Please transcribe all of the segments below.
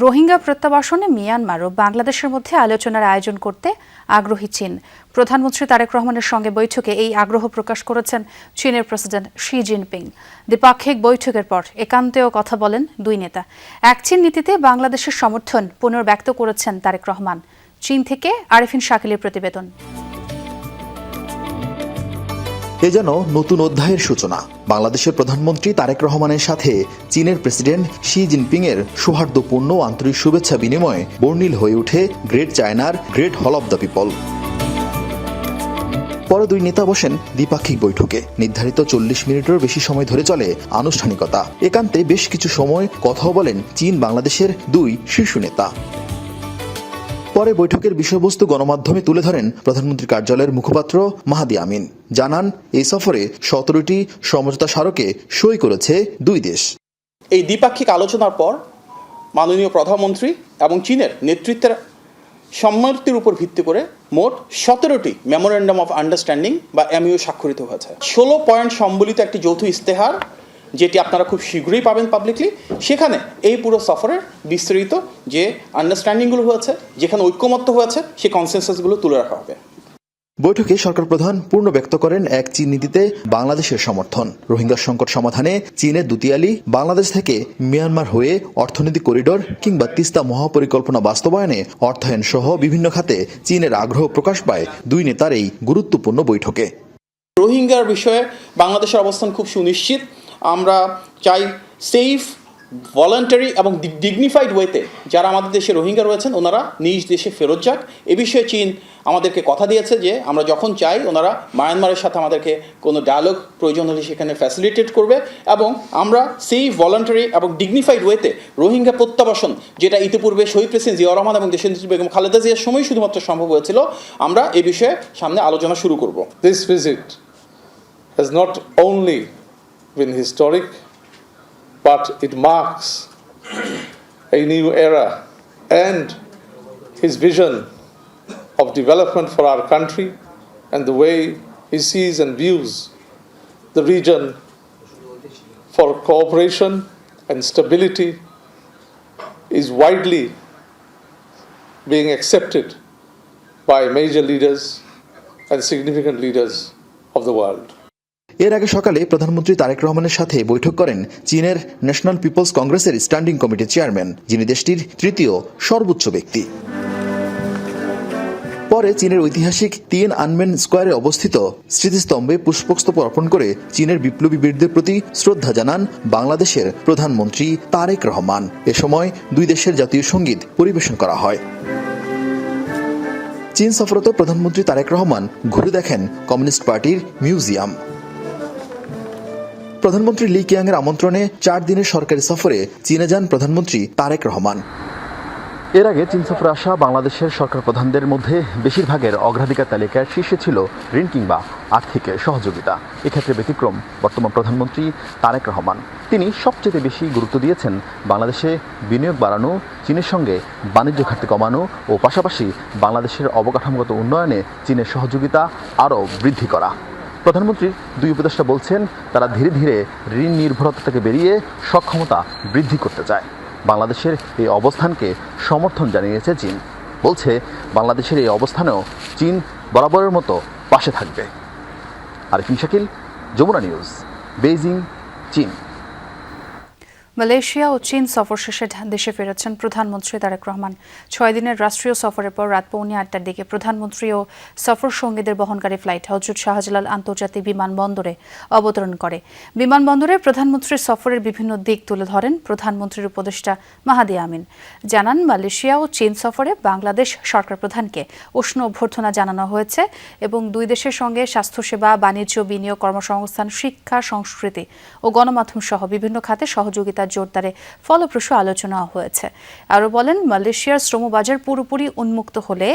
Rohingya প্রত্যাবাসনে Myanmar ও বাংলাদেশের মধ্যে আলোচনার আয়োজন করতে আগ্রহী চীন। প্রধানমন্ত্রী তারেক রহমানের সঙ্গে বৈঠকে এই আগ্রহ প্রকাশ করেছেন চীনের প্রেসিডেন্ট শি জিনপিং। দ্বিপাক্ষিক বৈঠকের পর একান্তেও কথা বলেন দুই নেতা। এক চীন নীতিতে বাংলাদেশের সমর্থন পুনর্ব্যক্ত করেছেন তারেক রহমান। চীন থেকে আরেফিন শাকিলের প্রতিবেদন। এ যেন নতুন অধ্যায়ের সূচনা। বাংলাদেশের প্রধানমন্ত্রী তারেক রহমানের সাথে চীনের প্রেসিডেন্ট শি জিনপিং এর সৌহার্দ্যপূর্ণ আন্তরিক শুভেচ্ছা বিনিময়ে বর্ণিল হয়ে ওঠে গ্রেট চায়নার গ্রেট হল অব দ্য পিপল। পরে দুই নেতা বসেন দ্বিপাক্ষিক বৈঠকে। নির্ধারিত 40 মিনিটেরও বেশি সময় ধরে চলে আনুষ্ঠানিকতা। একান্তে বেশ কিছু সময় কথাও বলেন চীন বাংলাদেশের দুই শীর্ষ নেতা। পরে বৈঠকের বিষয়বস্তু গণমাধ্যমে তুলে ধরেন প্রধানমন্ত্রীর কার্যালয়ের মুখপাত্র মাহাদি আমিন। জানান, এই সফরে 17টি সমঝোতা স্মারকে সই করেছে দুই দেশ। এই দ্বিপাক্ষিক আলোচনার পর মাননীয় প্রধানমন্ত্রী এবং চীনের নেতৃত্বের সম্মতির উপর ভিত্তি করে মোট 17টি মেমোরেন্ডাম অফ আন্ডারস্ট্যান্ডিং বা এমইউ স্বাক্ষরিত হয়েছে। 16 পয়েন্ট সম্বলিত একটি যৌথ ইস্তেহার, যেটি আপনারা খুব শীঘ্রই পাবেন পাবলিকলি। সেখানে এই পুরো সফরের বিস্তারিত যে আন্ডারস্ট্যান্ডিংগুলো হয়েছে, যেখানে ঐক্যমত্য হয়েছে, সেই কনসেনসাসগুলো তুলে রাখা হবে। বৈঠকে সরকার প্রধান পূর্ণ ব্যক্ত করেন এক চীন নীতিতে বাংলাদেশের সমর্থন। রোহিঙ্গা সংকট সমাধানে চীনের দুতিয়ালি, বাংলাদেশ থেকে মিয়ানমার হয়ে অর্থনৈতিক করিডোর কিংবা তিস্তা মহাপরিকল্পনা বাস্তবায়নে অর্থায়ন সহ বিভিন্ন খাতে চীনের আগ্রহ প্রকাশ পায় দুই নেতার এই গুরুত্বপূর্ণ বৈঠকে। রোহিঙ্গার বিষয়ে বাংলাদেশের অবস্থান খুব সুনিশ্চিত। আমরা চাই সেফ, ভলান্টারি এবং ডিগনিফাইড ওয়েতে যারা আমাদের দেশে রোহিঙ্গা রয়েছেন ওনারা নিজ দেশে ফেরত যাক। এ বিষয়ে চীন আমাদেরকে কথা দিয়েছে যে আমরা যখন চাই ওনারা মায়ানমারের সাথে আমাদেরকে কোনো ডায়ালগ প্রয়োজন হলে সেখানে ফ্যাসিলিটেট করবে, এবং আমরা সেফ, ভলান্টারি এবং ডিগনিফাইড ওয়েতে রোহিঙ্গা প্রত্যাবাসন, যেটা ইতিপূর্বে শহীদ প্রেসিডেন্ট জিয়াউর রহমান এবং দেশনেত্রী বেগম খালেদা জিয়ার সময় শুধুমাত্র সম্ভব হয়েছিল, আমরা এই বিষয়ে সামনে আলোচনা শুরু করব। This visit has not only been historic, but it marks a new era and his vision of development for our country and the way he sees and views the region for cooperation and stability is widely being accepted by major leaders and significant leaders of the world. এর আগে সকালে প্রধানমন্ত্রী তারেক রহমানের সাথে বৈঠক করেন চীনের national people's কংগ্রেসের স্ট্যান্ডিং কমিটির চেয়ারম্যান, যিনি দেশটির তৃতীয় সর্বোচ্চ ব্যক্তি। পরে চীনের ঐতিহাসিক তিয়ানআনমেন স্কোয়ারে অবস্থিত স্মৃতিস্তম্ভে পুষ্পস্তবক অর্পণ করে চীনের বিপ্লবী বীরদের প্রতি শ্রদ্ধা জানান বাংলাদেশের প্রধানমন্ত্রী তারেক রহমান। এ সময় দুই দেশের জাতীয় সঙ্গীত পরিবেশন করা হয়। চীন সফররত প্রধানমন্ত্রী তারেক রহমান ঘুরে দেখেন কমিউনিস্ট পার্টির মিউজিয়াম। প্রধানমন্ত্রী লি কিয়াং এর আমন্ত্রণে 4 দিনের সরকারি সফরে চীনে যান প্রধানমন্ত্রী তারেক রহমান। এর আগে চীন সফরে আসা বাংলাদেশের সরকার প্রধানদের মধ্যে বেশিরভাগের অগ্রাধিকার তালিকার শীর্ষে ছিল ঋণ কিংবা আর্থিক সহযোগিতা। এক্ষেত্রে ব্যতিক্রম বর্তমান প্রধানমন্ত্রী তারেক রহমান। তিনি সবচেয়ে বেশি গুরুত্ব দিয়েছেন বাংলাদেশে বিনিয়োগ বাড়ানো, চীনের সঙ্গে বাণিজ্য ঘাটতি কমানো ও পাশাপাশি বাংলাদেশের অবকাঠামোগত উন্নয়নে চীনের সহযোগিতা আরও বৃদ্ধি করা। প্রধানমন্ত্রীর দুই উপদেষ্টা বলছেন, তারা ধীরে ধীরে ঋণ নির্ভরতা থেকে বেরিয়ে সক্ষমতা বৃদ্ধি করতে চায়। বাংলাদেশের এই অবস্থানকে সমর্থন জানিয়েছে চীন। বলছে, বাংলাদেশের এই অবস্থানেও চীন বরাবরের মতো পাশে থাকবে। আরেফিন শাকিল, যমুনা নিউজ, বেইজিং, চীন। মালয়েশিয়া ও চীন সফর শেষে দেশে ফিরেছেন প্রধানমন্ত্রী তারেক রহমান। 6 দিনের রাষ্ট্রীয় সফরের পর রাত 8:45টার দিকে প্রধানমন্ত্রী ও সফর সঙ্গীদের বহনকারী ফ্লাইট হযরত শাহজালাল আন্তর্জাতিক বিমানবন্দরে অবতরণ করে। বিমানবন্দরে প্রধানমন্ত্রীর সফরের বিভিন্ন দিক তুলে ধরেন প্রধানমন্ত্রীর উপদেষ্টা মাহাদি আমিন। জানান, মালয়েশিয়া ও চীন সফরে বাংলাদেশ সরকার প্রধানকে উষ্ণ অভ্যর্থনা জানানো হয়েছে এবং দুই দেশের সঙ্গে স্বাস্থ্যসেবা, বাণিজ্য, বিনিয়োগ, কর্মসংস্থান, শিক্ষা, সংস্কৃতি ও গণমাধ্যম সহ বিভিন্ন খাতে সহযোগিতা জোরদারে ফলপ্রসূ আলোচনা হয়েছে। আরও বলেন, মালয়েশিয়ার শ্রমবাজার পুরোপুরি উন্মুক্ত হলে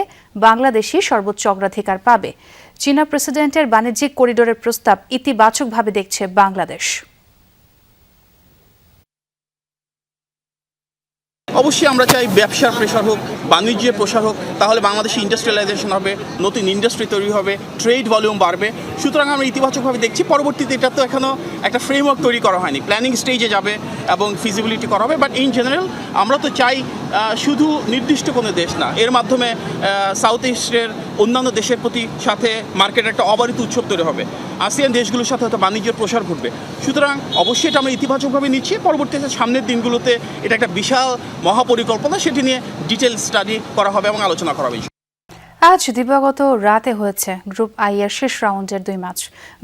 বাংলাদেশই সর্বোচ্চ অগ্রাধিকার পাবে। চীনা প্রেসিডেন্টের বাণিজ্যিক করিডোরের প্রস্তাব ইতিবাচকভাবে দেখছে বাংলাদেশ। অবশ্যই আমরা চাই ব্যবসার প্রসার হোক, বাণিজ্যের প্রসার হোক, তাহলে বাংলাদেশে ইন্ডাস্ট্রিয়ালাইজেশন হবে, নতুন ইন্ডাস্ট্রি তৈরি হবে, ট্রেড ভলিউম বাড়বে। সুতরাং আমরা ইতিবাচকভাবে দেখছি। পরবর্তীতে এটা তো এখনও একটা ফ্রেমওয়ার্ক তৈরি করা হয়নি, প্ল্যানিং স্টেজে যাবে এবং ফিজিবিলিটি করা হবে। বাট ইন জেনারেল আমরা তো চাই শুধু নির্দিষ্ট কোনো দেশ না, এর মাধ্যমে সাউথ এশিয়ার অন্যান্য দেশের প্রতি সাথে মার্কেটের একটা অবারিত উৎসব তৈরি হবে। আসিয়ান দেশগুলোর সাথে হয়তো বাণিজ্যের প্রসার ঘটবে। সুতরাং অবশ্যই এটা আমরা ইতিবাচকভাবে নিচ্ছি। পরবর্তীতে সামনের দিনগুলোতে এটা একটা বিশাল মহাপরিকল্পনা, সেটি নিয়ে ডিটেল স্টাডি করা হবে এবং আলোচনা করা হবে। আজ দিবাগত রাতে হয়েছে গ্রুপ আই এর শেষ রাউন্ডের 2 ম্যাচ।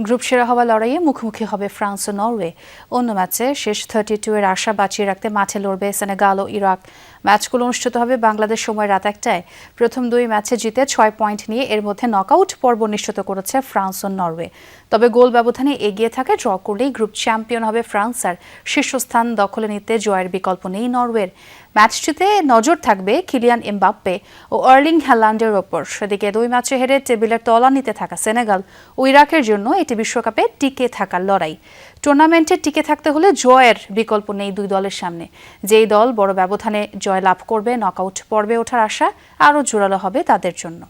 গ্রুপ সেরা হওয়া লড়াইয়ে মুখোমুখি হবে ফ্রান্স ও নরওয়ে। অন্য ম্যাচে শেষ 32 এর আশা বাঁচিয়ে রাখতে মাঠে লড়বে সেনেগাল ও ইরাক। ম্যাচগুলো অনুষ্ঠিত হবে বাংলাদেশ সময় রাত 1টায়। প্রথম 2 ম্যাচে জিতে 6 পয়েন্ট নিয়ে এর মধ্যে নকআউট পর্ব নিশ্চিত করেছে ফ্রান্স ও নরওয়ে। তবে গোল ব্যবধানে এগিয়ে থাকে ড্র করলেই গ্রুপ চ্যাম্পিয়ন হবে ফ্রান্স, আর শীর্ষস্থান দখলে নিতে জয়ের বিকল্প নেই নরওয়ের। ম্যাচটিতে নজর থাকবে কিলিয়ান এমবাপ্পে ও আর্লিং হ্যালান্ডের ওপর। সেদিকে 2 ম্যাচে হেরে টেবিলের তলানিতে থাকা সেনেগাল ও ইরাকের জন্য এটি বিশ্বকাপে টিকে থাকার লড়াই। টুর্নামেন্টে টিকে থাকতে হলে জয়ের বিকল্প নেই 2 দলের সামনে। যেই দল বড় ব্যবধানে জয় লাভ করবে নকআউট পর্বে ওঠার আশা আরও জোরালো হবে তাদের জন্য।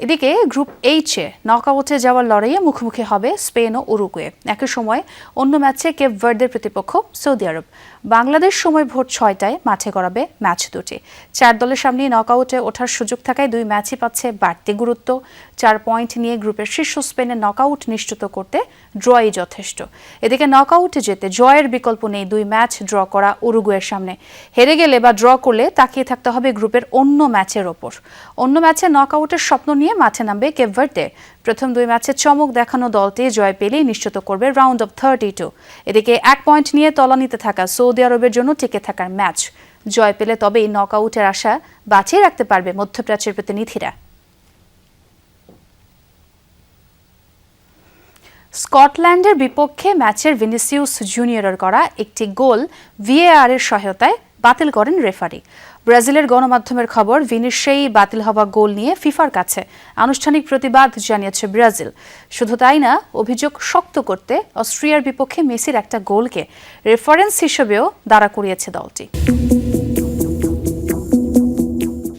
এদিকে গ্রুপ এইচে নকআউটে যাওয়ার লড়াইয়ে মুখোমুখি হবে স্পেন ও উরুগুয়ে। একই সময় অন্য ম্যাচে কেপ ভার্দের প্রতিপক্ষ সৌদি আরব। বাংলাদেশ সময় ভোর 6টায় মাঠে গড়াবে ম্যাচ দুটি। 4 দলের সামনে নকআউটে ওঠার সুযোগ থাকায় 2 ম্যাচই পাচ্ছে বাড়তি গুরুত্ব। 4 পয়েন্ট নিয়ে গ্রুপের শীর্ষ স্পেনের নকআউট নিশ্চিত করতে ড্রই যথেষ্ট। এদিকে নকআউটে যেতে জয়ের বিকল্প নেই 2 ম্যাচ ড্র করা উরুগুয়ের সামনে। হেরে গেলে বা ড্র করলে তাকিয়ে থাকতে হবে গ্রুপের অন্য ম্যাচের ওপর। অন্য ম্যাচে নকআউটের স্বপ্ন নিয়ে মাঠে নামবে কেপ ভার্দে। প্রথম 2 ম্যাচে চমক দেখানো দলটি জয় পেলেই নিশ্চিত করবে রাউন্ড অফ 32। এদিকে 1 পয়েন্ট নিয়ে তলানিতে থাকা সৌদি আরবের জন্য টিকে থাকার ম্যাচ। জয় পেলে তবেই নকআউটের আশা বাঁচিয়ে রাখতে পারবে মধ্যপ্রাচ্যের প্রতিনিধিরা। স্কটল্যান্ডের বিপক্ষে ম্যাচের ভিনিসিয়াস জুনিয়রের করা একটি গোল ভিএআর এর সহায়তায় বাতিল করেন রেফারি। ব্রাজিলের গণমাধ্যমের খবর, ভিনির সেই বাতিল হওয়া গোল নিয়ে ফিফার কাছে আনুষ্ঠানিক প্রতিবাদ জানিয়েছে ব্রাজিল। শুধু তাই না, অভিযোগ শক্ত করতে অস্ট্রিয়ার বিপক্ষে মেসির একটা গোলকে রেফারেন্স হিসেবেও দাঁড়া করিয়েছে দলটি।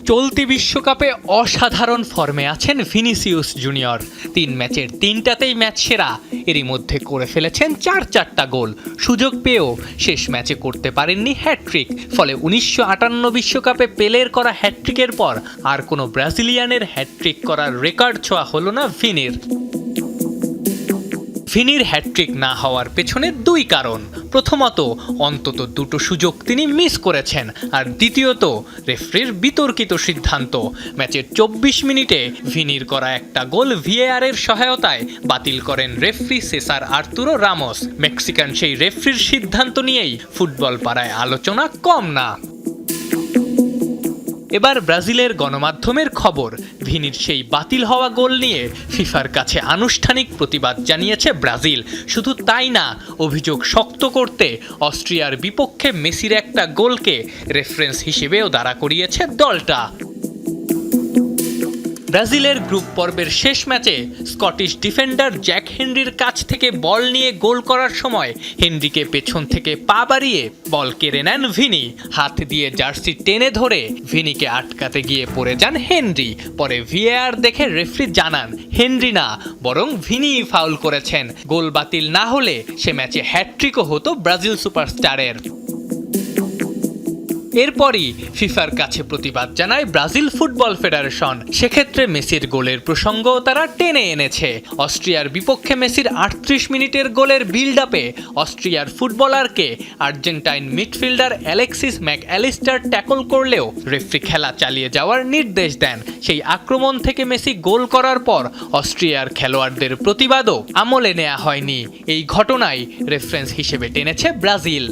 চলতি বিশ্বকাপে অসাধারণ ফর্মে আছেন ভিনিসিয়াস জুনিয়র। 3 ম্যাচের 3টাতেই ম্যাচ সেরা। এরই মধ্যে করে ফেলেছেন 4-4টা গোল। সুযোগ পেয়েও শেষ ম্যাচে করতে পারেননি হ্যাটট্রিক। ফলে 1958 বিশ্বকাপে পেলের করা হ্যাটট্রিকের পর আর কোনো ব্রাজিলিয়ানের হ্যাটট্রিক করার রেকর্ড ছোঁয়া হলো না ভিনির। ভিনির হ্যাটট্রিক না হওয়ার পেছনে 2 কারণ। প্রথমত, অন্তত 2টো সুযোগ তিনি মিস করেছেন, আর দ্বিতীয়ত রেফারির বিতর্কিত সিদ্ধান্ত। ম্যাচের 24 মিনিটে ভিনির করা একটা গোল ভিএআর এর সহায়তায় বাতিল করেন রেফারি সেসার আর্তুরো রামোস। মেক্সিকান সেই রেফারির সিদ্ধান্ত নিয়েই ফুটবল পাড়ায় আলোচনা কম না। এবার ব্রাজিলের গণমাধ্যমের খবর, ভিনির সেই বাতিল হওয়া গোল নিয়ে ফিফার কাছে আনুষ্ঠানিক প্রতিবাদ জানিয়েছে ব্রাজিল। শুধু তাই না, অভিযোগ শক্ত করতে অস্ট্রিয়ার বিপক্ষে মেসির একটা গোলকে রেফারেন্স হিসেবেও দাঁড়া করিয়েছে দলটা। ব্রাজিলের গ্রুপ পর্বের শেষ ম্যাচে স্কটিশ ডিফেন্ডার জ্যাক হেনরির কাছ থেকে বল নিয়ে গোল করার সময় হেনরিকে পেছন থেকে পা বাড়িয়ে বল কেড়ে নেন ভিনি। হাত দিয়ে জার্সি টেনে ধরে ভিনিকে আটকাতে গিয়ে পড়ে যান হেনরি। পরে ভিএআর দেখে রেফারি জানান হেনরি না, বরং ভিনিই ফাউল করেছেন। গোল বাতিল না হলে সে ম্যাচে হ্যাটট্রিকও হতো ব্রাজিল সুপারস্টারের। এরপরই ফিফার কাছে প্রতিবাদ জানায় ব্রাজিল ফুটবল ফেডারেশন। সেক্ষেত্রে মেসির গোলের প্রসঙ্গও তারা টেনে এনেছে। অস্ট্রিয়ার বিপক্ষে মেসির 38 মিনিটের গোলের বিল্ড আপে অস্ট্রিয়ার ফুটবলারকে Argentine midfielder Alexis MacAllister tackle করলেও রেফারি খেলা চালিয়ে যাওয়ার নির্দেশ দেন। সেই আক্রমণ থেকে মেসি গোল করার পর অস্ট্রিয়ার খেলোয়াড়দের প্রতিবাদও আমলে নেওয়া হয়নি। এই ঘটনায় রেফারেন্স হিসেবে টেনেছে ব্রাজিল।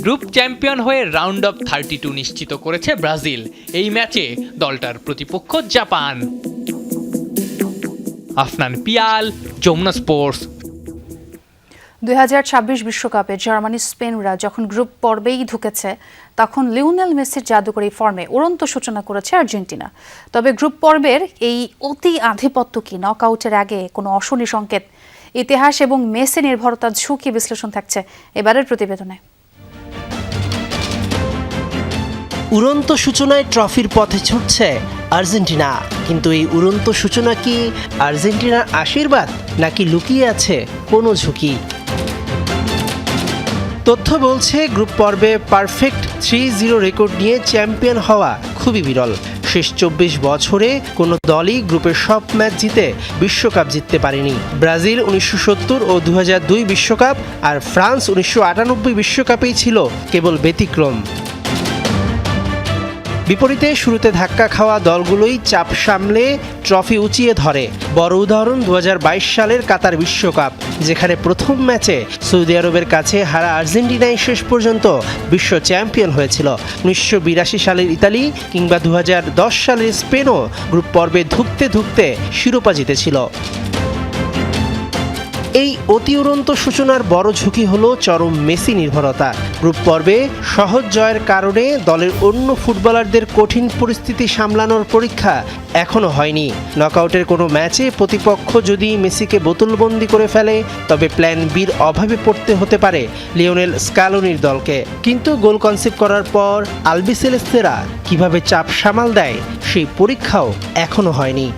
গ্রুপ চ্যাম্পিয়ন হয়ে রাউন্ড অফ 32 নিশ্চিত করেছে ব্রাজিল। এই ম্যাচে দলটার প্রতিপক্ষ জাপান। আফনান পিয়াল, যমুনা স্পোর্টস। 2026 বিশ্বকাপে জার্মানি স্পেনরা যখন গ্রুপ পর্বেই ঢুকেছে, তখন লিওনেল মেসির জাদুকরী ফর্মে উড়ন্ত সূচনা করেছে আর্জেন্টিনা। তবে গ্রুপ পর্বের এই অতি আধিপত্য কি নকআউটের আগে কোনো অশনি সংকেত? ইতিহাস এবং মেসি নির্ভরতার ঝুঁকি বিশ্লেষণ থাকছে এবারের প্রতিবেদনে। উড়ন্ত সূচনায় ট্রফির পথে ছুটছে আর্জেন্টিনা, কিন্তু এই উড়ন্ত সূচনা কি আর্জেন্টিনার আশীর্বাদ নাকি লুকিয়ে আছে কোনো ঝুঁকি? তথ্য বলছে গ্রুপ পর্বে পারফেক্ট 3-0 রেকর্ড নিয়ে চ্যাম্পিয়ন হওয়া খুবই বিরল। শেষ 24 বছরে কোনো দলই গ্রুপের সব ম্যাচ জিতে বিশ্বকাপ জিততে পারেনি। ব্রাজিল 1970 ও 2002 বিশ্বকাপ আর ফ্রান্স 1998 বিশ্বকাপেই ছিল কেবল ব্যতিক্রম। বিপরীতে শুরুতে ধাক্কা খাওয়া দলগুলোই চাপ সামলে ট্রফি উঁচিয়ে ধরে। বড় উদাহরণ 2022 সালের কাতার বিশ্বকাপ, যেখানে প্রথম ম্যাচে সৌদি আরবের কাছে হারা আর্জেন্টিনাই শেষ পর্যন্ত বিশ্ব চ্যাম্পিয়ন হয়েছিল। 1982 সালের ইতালি কিংবা 2010 সালের স্পেনও গ্রুপ পর্বে ধুঁকতে ধুঁকতে শিরোপা জিতেছিল। এই অতি উড়ন্ত সূচনার বড় ঝুঁকি হলো চরম মেসি নির্ভরতা। গ্রুপ পর্বে সহজ জয়ের কারণে দলের অন্য ফুটবলারদের কঠিন পরিস্থিতি সামলানোর পরীক্ষা এখনও হয়নি। নকআউটের কোনো ম্যাচে প্রতিপক্ষ যদি মেসিকে বোতলবন্দি করে ফেলে, তবে প্ল্যান বির অভাবে পড়তে হতে পারে লিওনেল স্কালোনির দলকে। কিন্তু গোল কনসিভ করার পর আলবিসেলেস্তেরা কিভাবে চাপ সামাল দেয়, সেই পরীক্ষাও এখনও হয়নি।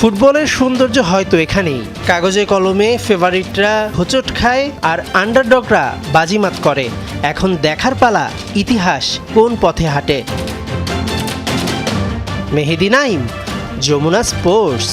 ফুটবলের সৌন্দর্য হয়তো এখানেই। কাগজে কলমে ফেভারিটরা হোঁচট খায় আর আন্ডারডগরা বাজিমাত করে। এখন দেখার পালা ইতিহাস কোন পথে হাঁটে। মেহেদি নাইম, যমুনা স্পোর্টস।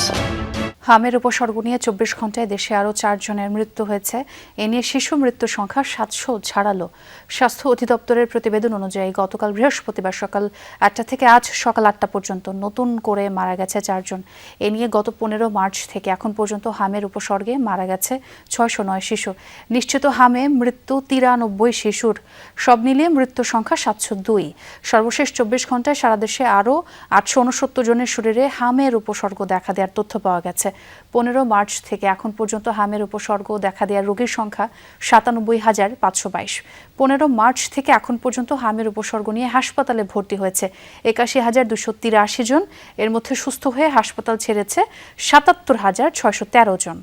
হামের উপসর্গ নিয়ে 24 ঘন্টায় দেশে আরও 4 জনের মৃত্যু হয়েছে। এ নিয়ে শিশু মৃত্যুর সংখ্যা 700 ছাড়ালো। স্বাস্থ্য অধিদপ্তরের প্রতিবেদন অনুযায়ী গতকাল বৃহস্পতিবার সকাল 8টা থেকে আজ সকাল 8টা পর্যন্ত নতুন করে মারা গেছে 4 জন। এ নিয়ে গত 15 মার্চ থেকে এখন পর্যন্ত হামের উপসর্গে মারা গেছে 609 শিশু। নিশ্চিত হামে মৃত্যু 93 শিশুর। সব মিলিয়ে মৃত্যুর সংখ্যা 702। সর্বশেষ 24 ঘন্টায় সারা দেশে আরও 869 জনের শরীরে হামের উপসর্গ দেখা দেওয়ার তথ্য পাওয়া গেছে। 15 মার্চ থেকে এখন পর্যন্ত হামের উপসর্গ দেখা দেওয়া রোগীর সংখ্যা 97,522। 15 মার্চ থেকে এখন পর্যন্ত হামের উপসর্গ নিয়ে হাসপাতালে ভর্তি হয়েছে 81,283 জন। এর মধ্যে সুস্থ হয়ে হাসপাতাল ছেড়েছে 77,613 জন।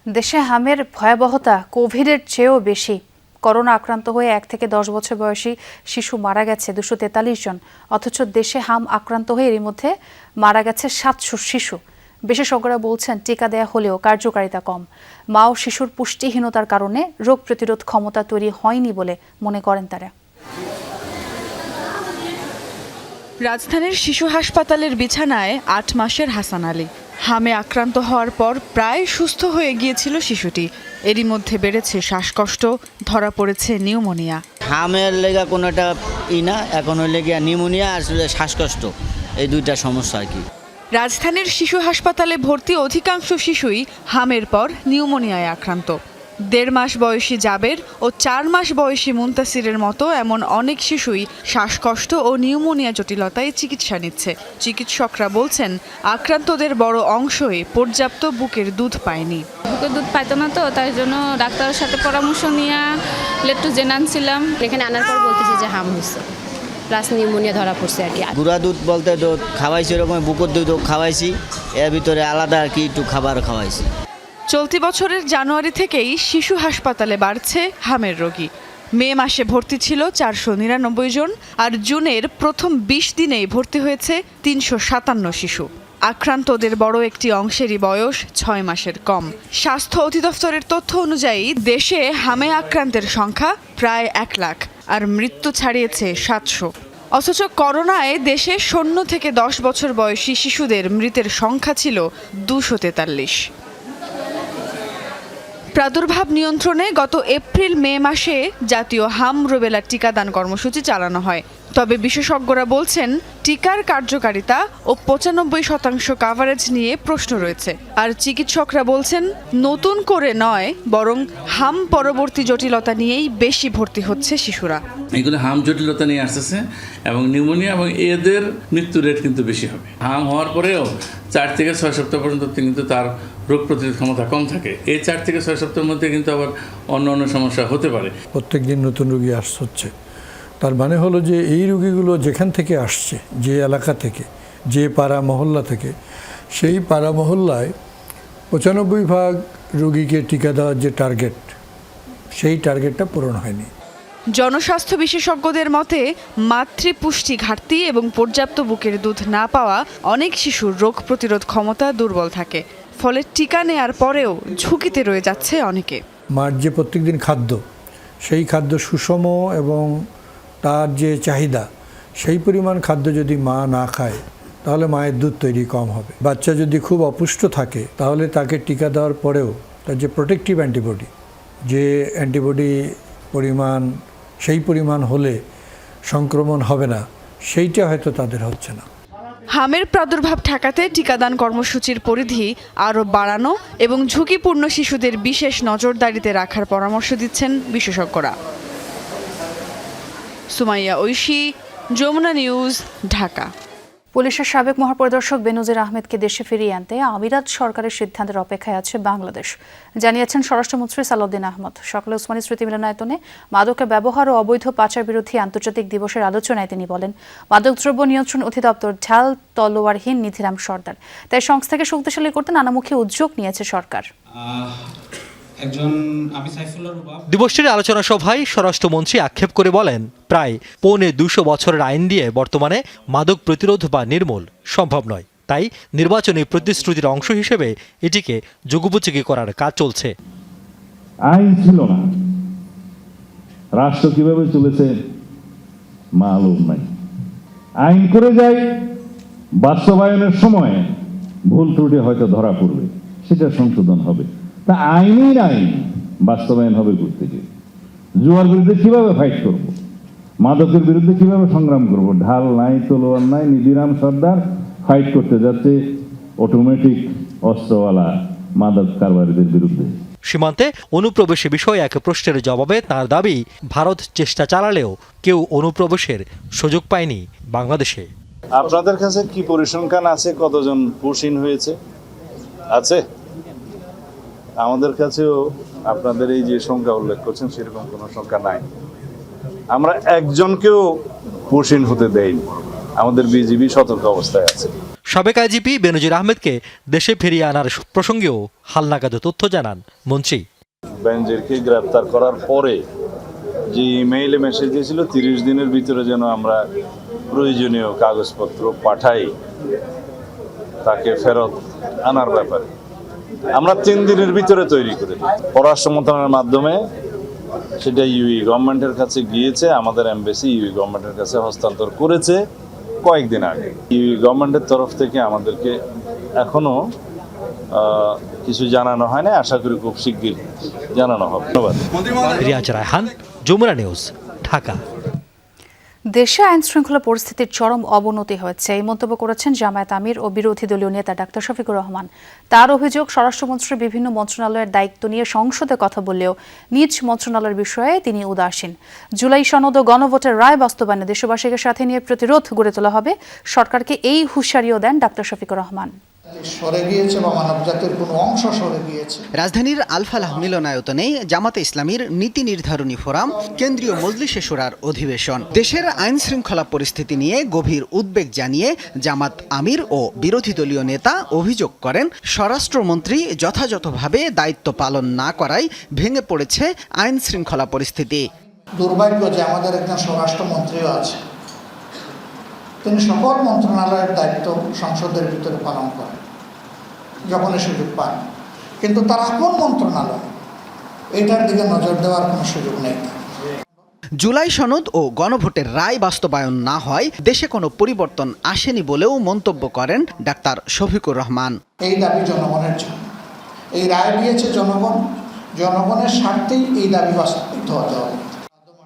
দেশে হামের ভয়াবহতা কোভিডের চেয়েও বেশি। করোনা আক্রান্ত হয়ে 1 থেকে 10 বছর বয়সী শিশু মারা গেছে 243 জন। অথচ দেশে হাম আক্রান্ত হয়ে এর মধ্যে মারা গেছে 700 শিশু। বিশেষজ্ঞরা বলছেন টিকা দেয়া হলেও কার্যকারিতা কম। মা ও শিশুর পুষ্টিহীনতার কারণে রোগ প্রতিরোধ ক্ষমতা তৈরি হয়নি বলে মনে করেন তারা। রাজধানীর শিশু হাসপাতালের বিছানায় 8 মাসের হাসান আলী। হামে আক্রান্ত হওয়ার পর প্রায় সুস্থ হয়ে গিয়েছিল শিশুটি। এরই মধ্যে বেড়েছে শ্বাসকষ্ট, ধরা পড়েছে নিউমোনিয়া। হামের লেগা কোনো একটা না, এখন হইলে গিয়া নিউমোনিয়া আর শ্বাসকষ্ট, এই দুইটা সমস্যা আর কি। রাজধানীর শিশু হাসপাতালে ভর্তি অধিকাংশ শিশুই হামের পর নিউমোনিয়ায় আক্রান্ত। 1.5 মাস বয়সী জাবের ও 4 মাস বয়সী মুন্তাসিরের মতো এমন অনেক শিশুই শ্বাসকষ্ট ও নিউমোনিয়া জটিলতায় চিকিৎসা নিচ্ছে। চিকিৎসকরা বলছেন আক্রান্তদের বড় অংশই পর্যাপ্ত বুকের দুধ পায়নি। বুকের দুধ পাইতো না, তো তাই জন্য ডাক্তারের সাথে পরামর্শ নিয়ে লেট্টোজেন আনছিলাম। এখানে আনার পর বলতেছে যে হাম হয়েছে, প্লাস নিউমোনিয়া ধরা পড়ছে আর কি। গুঁড়া দুধ বলতে দুধ খাওয়াইছি, এরকম বুকের দুধও খাওয়াইছি, এর ভিতরে আলাদা আর কি একটু খাবার খাওয়াইছি। চলতি বছরের জানুয়ারি থেকেই শিশু হাসপাতালে বাড়ছে হামের রোগী। মে মাসে ভর্তি ছিল 499 জন, আর জুনের প্রথম 20 দিনেই ভর্তি হয়েছে 357 শিশু। আক্রান্তদের বড় একটি অংশেরই বয়স 6 মাসের কম। স্বাস্থ্য অধিদপ্তরের তথ্য অনুযায়ী দেশে হামে আক্রান্তের সংখ্যা প্রায় 1 লাখ, আর মৃত্যু ছাড়িয়েছে 700। অথচ করোনায় দেশে 0 থেকে 10 বছর বয়সী শিশুদের মৃতের সংখ্যা ছিল 243। প্রাদুর্ভাব নিয়ন্ত্রণে গত এপ্রিল-মে মাসে জাতীয় হাম রুবেলা টিকাদান কর্মসূচি চালানো হয়। তবে বিশেষজ্ঞরা বলছেন টিকার কার্যকারিতা ও 95% কাভারেজ নিয়ে প্রশ্ন রয়েছে। আর চিকিৎসকরা বলছেন নতুন করে নয়, বরং হাম পরবর্তী জটিলতা নিয়েই বেশি ভর্তি হচ্ছে শিশুরা। এগুলো হাম জটিলতা নিয়ে আসতেছে এবং নিউমোনিয়া এবং এদের মৃত্যু রেট কিন্তু বেশি হবে। হাম হওয়ার পরেও 4 থেকে 6 সপ্তাহ পর্যন্ত কিন্তু তার রোগ প্রতিরোধ ক্ষমতা কম থাকে। এই 4 থেকে 6 সপ্তাহের মধ্যে কিন্তু আবার অন্য সমস্যা হতে পারে। প্রত্যেক দিন নতুন রোগী হচ্ছে, তার মানে হলো যে এই রোগীগুলো যেখান থেকে আসছে, যে এলাকা থেকে, যে পাড়া মহল্লা থেকে, সেই পাড়া মহল্লায় 95% রোগীকে টিকা দেওয়ার যে টার্গেট, সেই টার্গেটটা পূরণ হয়নি। জনস্বাস্থ্য বিশেষজ্ঞদের মতে মাতৃপুষ্টি ঘাটতি এবং পর্যাপ্ত বুকের দুধ না পাওয়া অনেক শিশুর রোগ প্রতিরোধ ক্ষমতা দুর্বল থাকে। ফলে টিকা নেয়ার পরেও ঝুঁকিতে রয়ে যাচ্ছে অনেকে। মার যে প্রত্যেকদিন খাদ্য, সেই খাদ্য সুষম এবং তার যে চাহিদা, সেই পরিমাণ খাদ্য যদি মা না খায় তাহলে মায়ের দুধ তৈরি কম হবে। বাচ্চা যদি খুব অপুষ্ট থাকে তাহলে তাকে টিকা দেওয়ার পরেও তার যে প্রোটেক্টিভ অ্যান্টিবডি, যে অ্যান্টিবডি পরিমাণ সেই পরিমাণ হলে সংক্রমণ হবে না, সেইটা হয়তো তাদের হচ্ছে না। হামের প্রাদুর্ভাব ঠেকাতে টিকাদান কর্মসূচির পরিধি আরও বাড়ানো এবং ঝুঁকিপূর্ণ শিশুদের বিশেষ নজরদারিতে রাখার পরামর্শ দিচ্ছেন বিশেষজ্ঞরা। সুমাইয়া ঐশী, যমুনা নিউজ, ঢাকা। পুলিশের সাবেক মহাপরিদর্শক বেনজির আহমেদকে দেশে ফিরিয়ে আনতে আমিরাত সরকারের সিদ্ধান্তের অপেক্ষায় আছে বাংলাদেশ, জানিয়েছেন স্বরাষ্ট্রমন্ত্রী সালাউদ্দিন আহমদ। সকালে ওসমানী স্মৃতি মিলনায়তনে মাদকের ব্যবহার ও অবৈধ পাচার বিরোধী আন্তর্জাতিক দিবসের আলোচনায় তিনি বলেন, মাদকদ্রব্য নিয়ন্ত্রণ অধিদপ্তর ঢাল তলোয়ারহীন নিধিরাম সর্দার, তাই সংস্থাকে শক্তিশালী করতে নানামুখী উদ্যোগ নিয়েছে সরকার। দিবসটির আলোচনা সভায় স্বরাষ্ট্রমন্ত্রী আক্ষেপ করে বলেন, প্রায় 250 বছরের আইন দিয়ে বর্তমানে মাদক প্রতিরোধ বা নির্মূল সম্ভব নয়, তাই নির্বাচনী প্রতিশ্রুতির অংশ হিসেবে এটিকে যুগোপযোগী করার কাজ চলছে। আইন ছিল না, রাষ্ট্র কিভাবে চলেছে মালুম নাই। আইন করে যায়, বাস্তবায়নের সময় ভুল ত্রুটি হয়তো ধরা পড়বে, সেটা সংশোধন হবে। তা আইনই নাই, বাস্তবায়ন হবে করতে গিয়ে। জুয়ার বিরুদ্ধে কিভাবে ফাইট করব, মাদকের বিরুদ্ধে কিভাবে সংগ্রাম করব? ঢাল নাই, তলোয়ার নাই, নিধিরাম সর্দার ফাইট করতে যাচ্ছে অটোমেটিক অস্ত্রওয়ালা মাদক কারবারিদের বিরুদ্ধে। সীমান্তে অনুপ্রবেশে বিষয়ে এক প্রশ্নের জবাবে তার দাবি, ভারত চেষ্টা চালালেও কেউ অনুপ্রবেশের সুযোগ পায়নি বাংলাদেশে। আপনাদের কাছে কি পরিসংখ্যান আছে, কতজন পুশিন হয়েছে? আছে? আমাদের কাছেও আপনাদের এই যে সংখ্যা উল্লেখ করছেন সেরকম কোনো সংখ্যা নাই। আমরা একজনকেও পুশিন হতে দেইনি, আমাদের বিজিবি সতর্ক অবস্থায় আছে। সাবেক আইজিপি বেনজির আহমেদকে দেশে ফিরিয়ে আনার প্রসঙ্গেও হালনাগাদ তথ্য জানান মন্ত্রী। বেনজিরকে গ্রেপ্তার করার পরে যে ইমেইলে মেসেজ দিয়েছিল 30 দিনের ভিতরে যেন আমরা প্রয়োজনীয় কাগজপত্র পাঠাই তাকে ফেরত আনার ব্যাপারে, আমরা 3 দিনের ভিতরে তৈরি করে দিই। পররাষ্ট্র মন্ত্রণালয়ের মাধ্যমে সেটা ইউই গভর্নমেন্টের কাছে গিয়েছে, আমাদের এমবেসি ইউই গভর্নমেন্টের কাছে হস্তান্তর করেছে কয়েকদিন আগে। ইউই গভর্নমেন্টের তরফ থেকে আমাদেরকে এখনো কিছু জানানো হয় না, আশা করি খুব শিগগির জানানো হবে। ধন্যবাদ। রিয়াজ রায়হান, যমুনা নিউজ, ঢাকা। দেশে আইন শৃঙ্খলা পরিস্থিতির চরম অবনতি হয়েছে, এই মন্তব্য করেছেন জামায়াত আমির ও বিরোধী দলীয় নেতা ডাক্তার শফিকুর রহমান। তার অভিযোগ, স্বরাষ্ট্রমন্ত্রী বিভিন্ন মন্ত্রণালয়ের দায়িত্ব নিয়ে সংসদে কথা বললেও নিজ মন্ত্রণালয়ের বিষয়ে তিনি উদাসীন। জুলাই সনদ ও গণভোটের রায় বাস্তবায়নে দেশবাসীকে সাথে নিয়ে প্রতিরোধ গড়ে তোলা হবে, সরকারকে এই হুঁশিয়ারিও দেন ডাক্তার শফিকুর রহমান। সরে গিয়েছে বা মানবজাতির কোনো অংশ সরে গিয়েছে। রাজধানীর আলফালাহ মিলনায়তনে জামাতে ইসলামীর নীতি নির্ধারণী ফোরাম, কেন্দ্রীয় মজলিসে শুরার অধিবেশন। দেশের আইন শৃঙ্খলা পরিস্থিতি নিয়ে গভীর উদ্বেগ জানিয়ে জামাত আমির ও বিরোধী দলীয় নেতা অভিযোগ করেন, স্বরাষ্ট্রমন্ত্রী যথাযথভাবে দায়িত্ব পালন না করায় ভেঙে পড়েছে আইন শৃঙ্খলা পরিস্থিতি। দুর্ভাগ্য যে আমাদের একজন স্বরাষ্ট্রমন্ত্রীও আছে, তিনি সকল মন্ত্রণালয়ের দায়িত্ব সংসদের ভিতরে পালন করেন যখনই সুযোগ পান, কিন্তু তার আপন মন্ত্রণালয় এটার দিকে নজর দেওয়ার কোনো সুযোগ নেই। জুলাই সনদ ও গণভোটের রায় বাস্তবায়ন না হয় দেশে কোনো পরিবর্তন আসেনি বলেও মন্তব্য করেন ডাক্তার শফিকুর রহমান। এই দাবি জনগণের জন্য, এই রায় দিয়েছে জনগণ, জনগণের স্বার্থেই এই দাবি বাস্তবায়িত হতে হবে।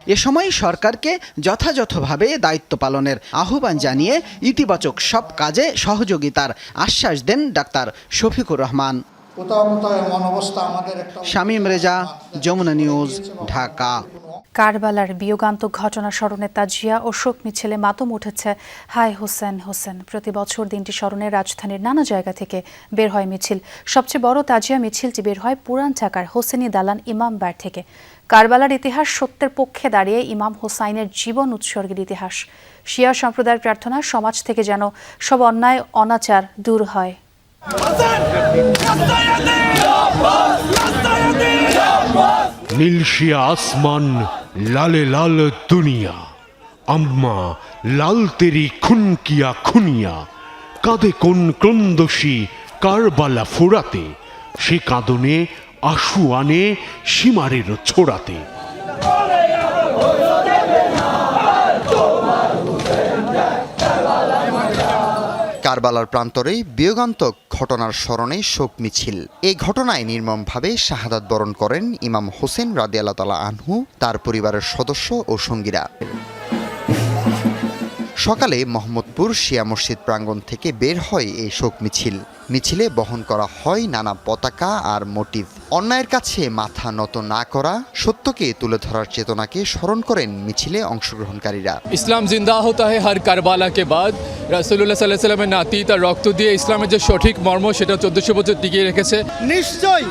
এ সময় সরকারকে যথাযথভাবে দায়িত্ব পালনের আহ্বান জানিয়ে ইতিবাচক সব কাজে সহযোগিতার আশ্বাস দেন ডাক্তার শফিকুর রহমান। শামীম রেজা, যমুনা নিউজ, ঢাকা। কারবালার বিয়োগান্তক ঘটনা স্মরণে তাজিয়া ও শোক মিছিলে মাতম উঠেছে হায় হোসেন হোসেন। প্রতি বছর দিনটি স্মরণে রাজধানীর নানা জায়গা থেকে বের হয় মিছিল। সবচেয়ে বড় তাজিয়া মিছিলটি বের হয় পুরান ঢাকার হোসেনি দালান ইমামবাড় থেকে। কারবালার ইতিহাস, সত্যের পক্ষে দাঁড়িয়ে ইমাম হোসাইনের জীবন উৎসর্গের ইতিহাস। শিয়া সম্প্রদায়ের প্রার্থনা, সমাজ থেকে যেন সব অন্যায় অনাচার দূর হয়। নীল শিয়া আসমান, লালে লাল দুনিয়া, আম্মা লাল তেরি খুন কিয়া খুনিয়া, কাঁদে কোন ক্রন্দসী কারবালা ফুরাতে, সে কাঁদনে আশু আনে সীমারের ছোড়াতে। কারবালার প্রান্তরে বিয়োগান্তক ঘটনার স্মরণে শোক মিছিল। এই ঘটনায় নির্মমভাবে শাহাদাত বরণ করেন ইমাম হোসেন রাদিয়াল্লাহু তাআলা আনহু, তার পরিবারের সদস্য ও সঙ্গীরা। সকালে মোহাম্মদপুর শিয়া মসজিদ প্রাঙ্গণ থেকে বের হয় এই শোক মিছিল। মিছিলে বহন করা হয় নানা পতাকা আর মোটিভ। অন্যায়ের কাছে মাথা নত না করা, সত্যকে তুলে ধরার চেতনাকে স্মরণ করেন মিছিলে অংশগ্রহণকারীরা। ইসলাম জিন্দা হতা হে হর কারবালা কে বাদ। রাসূলুল্লাহ সাল্লাল্লাহু আলাইহি ওয়াসাল্লামের নাতি তার রক্ত দিয়ে ইসলামের যে সঠিক মর্ম সেটা 1400 বছর টিকিয়ে রেখেছে। নিশ্চয়ই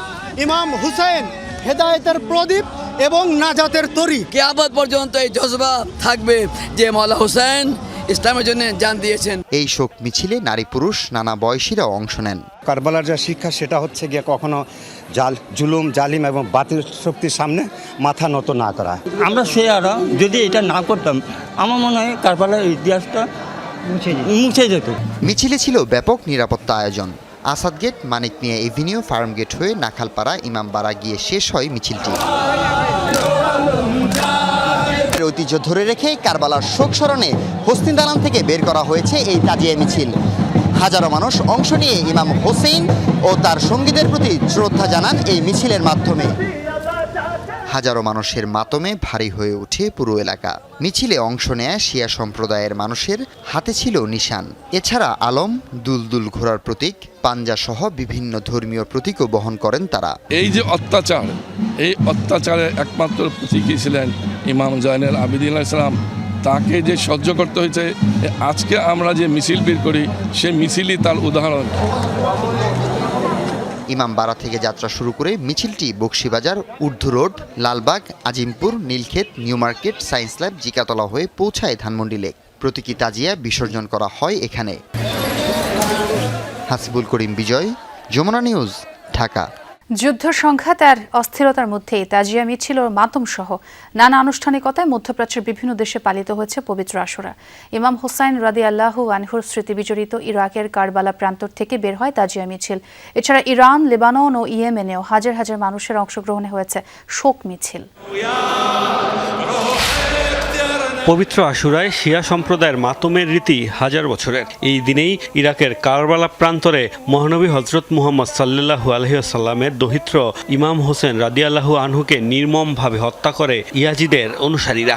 ইমাম হুসাইন হেদায়েতের প্রদীপ এবং নাজাতের তরি। কিয়ামত পর্যন্ত এই জজবা থাকবে যে মাওলানা হুসাইন ইসলামের জন্য জান দিয়েছেন। এই শোক মিছিলে নারী পুরুষ নানা বয়সীরাও অংশ নেন। কারবালার যে শিক্ষা সেটা হচ্ছে গিয়ে কখনো জুলুম জালিম এবং বাতিল শক্তির সামনে মাথা নত না করা। আমরা শিয়ারা যদি এটা না করতাম আমার মনে হয় কারবালার ইতিহাসটা মুছে যেত। মিছিলে ছিল ব্যাপক নিরাপত্তা আয়োজন। আসাদ গেট, মানিক মিয়া এভিনিউ, ফার্ম গেট হয়ে নাখালপাড়া, ইমামবাড়া গিয়ে শেষ হয় মিছিলটি। ঐতিহ্য ধরে রেখে কারবালার শোক স্মরণে হস্তিন দালান থেকে বের করা হয়েছে এই তাজিয়া মিছিল। হাজারো মানুষ অংশ নিয়ে ইমাম হোসেন ও তার সঙ্গীদের প্রতি শ্রদ্ধা জানান এই মিছিলের মাধ্যমে। হাজারো মানুষের মাতমে ভারী হয়ে ওঠে পুরো এলাকা। মিছিলে অংশ নেয়া শিয়া সম্প্রদায়ের মানুষের হাতে ছিল নিশান। এছাড়া আলম, দুলদুল ঘোড়ার প্রতীক, পাঞ্জা সহ বিভিন্ন ধর্মীয় প্রতীকও বহন করেন তারা। এই যে অত্যাচার, এই অত্যাচারের একমাত্র প্রতীকী ছিলেন ইমাম জয়নুল আবেদিন আলাইহিস সালাম। তাকে যে সহ্য করতে হয়েছে, আজকে আমরা যে মিছিল বের করি সে মিছিলই তার উদাহরণ। ইমামবাড়া থেকে যাত্রা শুরু করে মিছিলটি Bakshibazar, Urdu road, Lalbagh, Azimpur, Nilkhet, New Market, Science Lab, Jigatola হয়ে পৌঁছায় ধানমন্ডি লেক। প্রতীকী তাজিয়া বিসর্জন করা হয় এখানে। হাসিবুল করিম বিজয়, যমুনা নিউজ, ঢাকা। যুদ্ধ সংঘাত আর অস্থিরতার মধ্যেই তাজিয়া মিছিল ও মাতম সহ নানা আনুষ্ঠানিকতায় মধ্যপ্রাচ্যের বিভিন্ন দেশে পালিত হয়েছে পবিত্র আশুরা। ইমাম হোসাইন রাদিয়াল্লাহু আনহুর স্মৃতি বিজড়িত ইরাকের কারবালা প্রান্তর থেকে বের হয় তাজিয়া মিছিল। এছাড়া ইরান, লেবানন ও ইয়েমেনেও হাজার হাজার মানুষের অংশগ্রহণে হয়েছে শোক মিছিল। পবিত্র আশুরায় শিয়া সম্প্রদায়ের মাতমের রীতি হাজার বছরের। এই দিনেই ইরাকের কারবালা প্রান্তরে মহানবী হজরত মুহাম্মদ সাল্লাল্লাহু আলাইহি ওয়াসাল্লামের দৌহিত্র ইমাম হোসেন রাদিয়াল্লাহু আনহুকে নির্মমভাবে হত্যা করে ইয়াজিদের অনুসারীরা।